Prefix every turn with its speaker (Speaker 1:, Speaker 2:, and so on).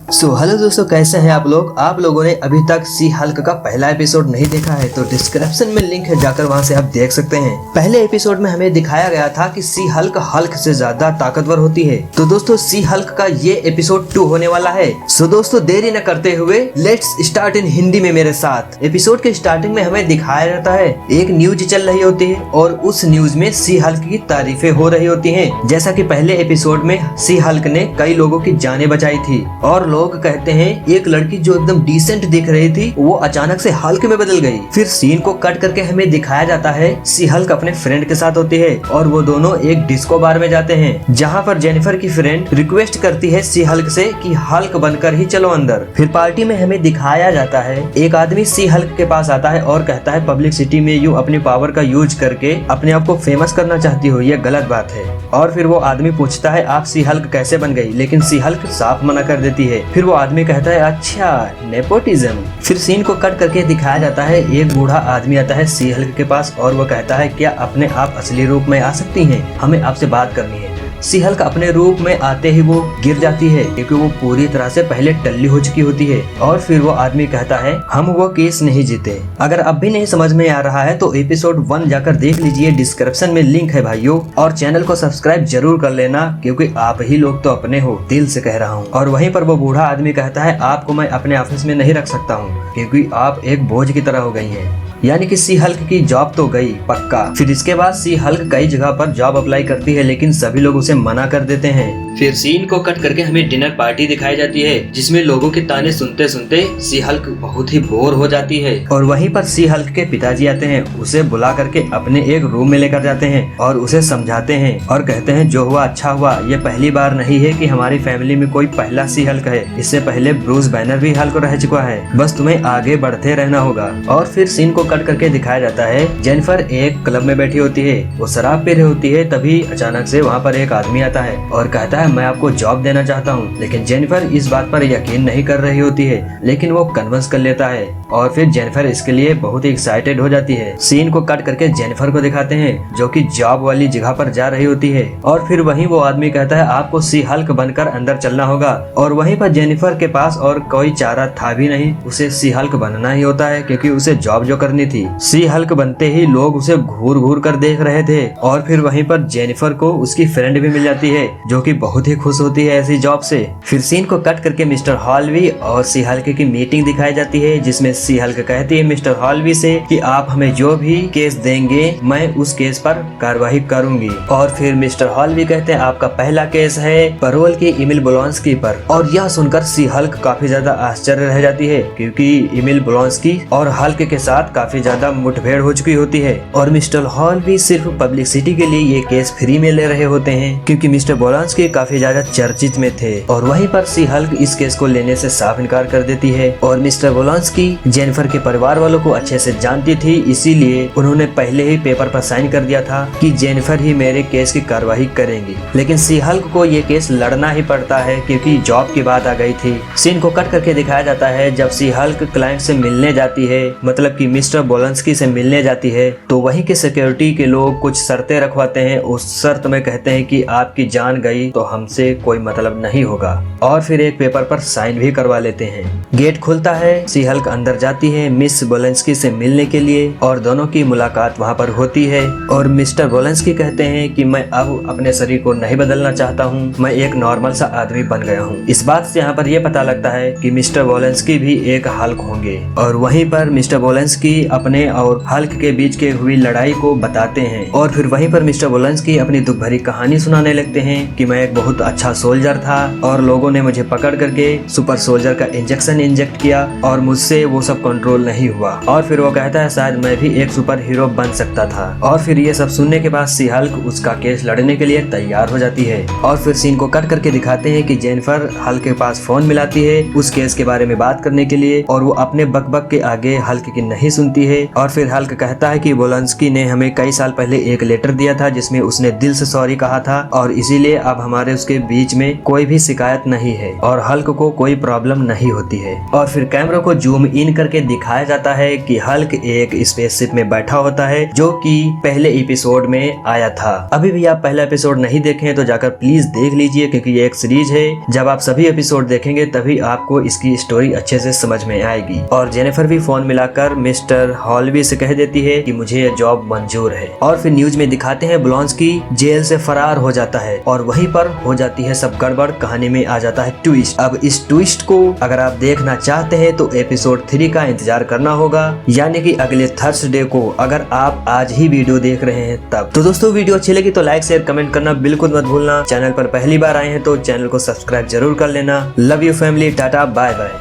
Speaker 1: Hello दोस्तों, कैसे हैं आप लोग। आप लोगों ने अभी तक सी हल्क का पहला एपिसोड नहीं देखा है तो डिस्क्रिप्शन में लिंक है, जाकर वहां से आप देख सकते हैं। पहले एपिसोड में हमें दिखाया गया था कि सी हल्क हल्क से ज्यादा ताकतवर होती है। तो दोस्तों सी हल्क का ये एपिसोड 2 होने वाला है। सो दोस्तों देरी न करते हुए लेट्स स्टार्ट इन हिंदी में मेरे साथ। एपिसोड के स्टार्टिंग में हमें दिखाया जाता है एक न्यूज चल रही होती है और उस न्यूज में सी हल्क की तारीफें हो रही होती है। जैसा की पहले एपिसोड में सी हल्क ने कई लोगों की जानें बचाई थी और लोग कहते हैं एक लड़की जो एकदम डिसेंट दिख रही थी वो अचानक से हल्क में बदल गई। फिर सीन को कट करके हमें दिखाया जाता है सी हल्क अपने फ्रेंड के साथ होती है और वो दोनों एक डिस्को बार में जाते हैं, जहाँ पर जेनिफर की फ्रेंड रिक्वेस्ट करती है सी हल्क से कि हल्क बनकर ही चलो अंदर। फिर पार्टी में हमें दिखाया जाता है एक आदमी सी हल्क के पास आता है और कहता है पब्लिक सिटी में यू अपनी पावर का यूज करके अपने आप को फेमस करना चाहती हो, ये गलत बात है। और फिर वो आदमी पूछता है आप सी हल्क कैसे बन गई, लेकिन सी हल्क साफ मना कर देती है। फिर वो आदमी कहता है अच्छा नेपोटिज्म। फिर सीन को कट करके दिखाया जाता है एक बूढ़ा आदमी आता है सी हल्क के पास और वो कहता है क्या अपने आप असली रूप में आ सकती हैं, हमें आपसे बात करनी है। सी हल्क अपने रूप में आते ही वो गिर जाती है क्योंकि वो पूरी तरह से पहले टल्ली हो चुकी होती है। और फिर वो आदमी कहता है हम वो केस नहीं जीते। अगर अब भी नहीं समझ में आ रहा है तो एपिसोड 1 जाकर देख लीजिए, डिस्क्रिप्शन में लिंक है भाइयों। और चैनल को सब्सक्राइब जरूर कर लेना क्योंकि आप ही लोग तो अपने हो, दिल से कह रहा हूँ। और वहीं पर वो बूढ़ा आदमी कहता है आपको मैं अपने ऑफिस में नहीं रख सकता हूँ क्योंकि आप एक बोझ की तरह हो गई हैं। यानी कि सी हल्क की जॉब तो गई पक्का। फिर इसके बाद सी हल्क कई जगह पर जॉब अप्लाई करती है लेकिन सभी लोग उसे मना कर देते हैं। फिर सीन को कट करके हमें डिनर पार्टी दिखाई जाती है जिसमें लोगों के ताने सुनते सुनते सी हल्क बहुत ही बोर हो जाती है। और वहीं पर सी हल्क के पिताजी आते हैं, उसे बुला करके अपने एक रूम में लेकर जाते हैं और उसे समझाते हैं और कहते हैं जो हुआ अच्छा हुआ, ये पहली बार नहीं है कि हमारी फैमिली में कोई पहला सी हल्क है, इससे पहले ब्रूस बैनर भी हल्क रह चुका है, बस तुम्हें आगे बढ़ते रहना होगा। और फिर सीन को कट करके दिखाया जाता है जेनिफर एक क्लब में बैठी होती है, वो शराब पी रही होती है। तभी अचानक से वहाँ पर एक आदमी आता है और कहता है मैं आपको जॉब देना चाहता हूँ, लेकिन जेनिफर इस बात पर यकीन नहीं कर रही होती है लेकिन वो कन्विंस कर लेता है और फिर जेनिफर इसके लिए बहुत ही एक्साइटेड हो जाती है। सीन को कट करके जेनिफर को दिखाते हैं जो कि जॉब वाली जगह पर जा रही होती है और फिर वहीं वो आदमी कहता है आपको सी हल्क बनकर अंदर चलना होगा। और वहीं पर जेनिफर के पास और कोई चारा था भी नहीं, उसे सी हल्क बनना ही होता है क्योंकि उसे जॉब जो करनी थी। सी हल्क बनते ही लोग उसे घूर घूर कर देख रहे थे और फिर वहीं पर जेनिफर को उसकी फ्रेंड भी मिल जाती है जो कि बहुत ही खुश होती है ऐसी जॉब से। फिर सीन को कट करके मिस्टर हॉलवी और सी हल्क की मीटिंग दिखाई जाती है जिसमें सी हल्क कहती है मिस्टर हॉलवी से कि आप हमें जो भी केस देंगे मैं उस केस पर कार्रवाई करूंगी। और फिर मिस्टर हॉलवी कहते हैं आपका पहला केस है पैरोल की इमिल ब्लोंस्की पर। और यह सुनकर सी हल्क काफी ज्यादा आश्चर्य रह जाती है क्योंकि इमिल ब्लोंस्की और हल्क के साथ काफी ज्यादा मुठभेड़ हो चुकी होती है और मिस्टर हॉलवी सिर्फ पब्लिसिटी के लिए ये केस फ्री में ले रहे होते हैं क्योंकि मिस्टर ब्लोंस्की काफी ज्यादा चर्चित में थे। और वहीं पर सी हल्क इस केस को लेने से साफ इनकार कर देती है। और मिस्टर ब्लोंस्की जेनिफर के परिवार वालों को अच्छे से जानती थी, इसीलिए उन्होंने पहले ही पेपर पर साइन कर दिया था कि जेनिफर ही मेरे केस की कार्रवाई करेंगी। लेकिन सी हल्क को ये केस लड़ना ही पड़ता है क्योंकि जॉब की बात आ गई थी। सीन को कट करके दिखाया जाता है जब सी हल्क क्लाइंट से मिलने जाती है, मतलब कि मिस्टर ब्लोंस्की से मिलने जाती है, तो वहीं के सिक्योरिटी के लोग कुछ शर्तें रखवाते हैं। उस शर्त में कहते हैं कि आपकी जान गई तो हमसे कोई मतलब नहीं होगा। और फिर एक पेपर पर साइन भी करवा लेते हैं। गेट खुलता है, सी हल्क अंदर जाती है मिस ब्लोंस्की से मिलने के लिए और दोनों की मुलाकात वहाँ पर होती है। और मिस्टर ब्लोंस्की कहते हैं कि मैं अब अपने शरीर को नहीं बदलना चाहता हूँ, मैं एक नॉर्मल सा आदमी बन गया हूँ। इस बात से यहाँ पर यह पता लगता है कि मिस्टर ब्लोंस्की भी एक हल्क होंगे। और वहीं पर मिस्टर ब्लोंस्की अपने और हल्क के बीच के हुई लड़ाई को बताते हैं। और फिर वहीं पर मिस्टर ब्लोंस्की अपनी दुख भरी कहानी सुनाने लगते हैं कि मैं एक बहुत अच्छा सोल्जर था और लोगों ने मुझे पकड़ करके सुपर सोल्जर का इंजेक्शन इंजेक्ट किया और मुझसे वो सब कंट्रोल नहीं हुआ। और फिर वो कहता है शायद मैं भी एक सुपर हीरो बन सकता था। और फिर ये सब सुनने के बाद सी हल्क उसका केस लड़ने के लिए तैयार हो जाती है। और फिर सीन को कट करके दिखाते हैं कि जेनिफर हल्क के पास फोन मिलाती है उस केस के बारे में बात करने के लिए और वो अपने बकबक के आगे हल्क की नहीं सुनती है। और फिर हल्क कहता है कि ब्लोंस्की ने हमें कई साल पहले एक लेटर दिया था जिसमें उसने दिल से सॉरी कहा था और इसीलिए अब हमारे और उसके बीच में कोई भी शिकायत नहीं है और हल्क को कोई प्रॉब्लम नहीं होती है। और फिर कैमरा को जूम इन करके दिखाया जाता है कि हल्क एक स्पेसशिप में बैठा होता है जो कि पहले एपिसोड में आया था। अभी भी आप पहला एपिसोड नहीं देखे हैं तो जाकर प्लीज देख लीजिए, क्योंकि ये एक सीरीज है। जब आप सभी एपिसोड देखेंगे तभी आपको इसकी स्टोरी अच्छे से समझ में आएगी। और जेनिफर भी फोन मिलाकर मिस्टर हॉलवी से कह देती है कि मुझे ये जॉब मंजूर है। और फिर न्यूज में दिखाते हैं ब्लॉन्स्की जेल से फरार हो जाता है और वहीं पर हो जाती है सब गड़बड़। कहानी में आ जाता है ट्विस्ट। अब इस ट्विस्ट को अगर आप देखना चाहते हैं तो एपिसोड 3 का इंतजार करना होगा, यानी कि अगले थर्सडे को, अगर आप आज ही वीडियो देख रहे हैं तब। तो दोस्तों वीडियो अच्छी लगी तो लाइक शेयर कमेंट करना बिल्कुल मत भूलना। चैनल पर पहली बार आए हैं तो चैनल को सब्सक्राइब जरूर कर लेना। Love you family, tata bye bye.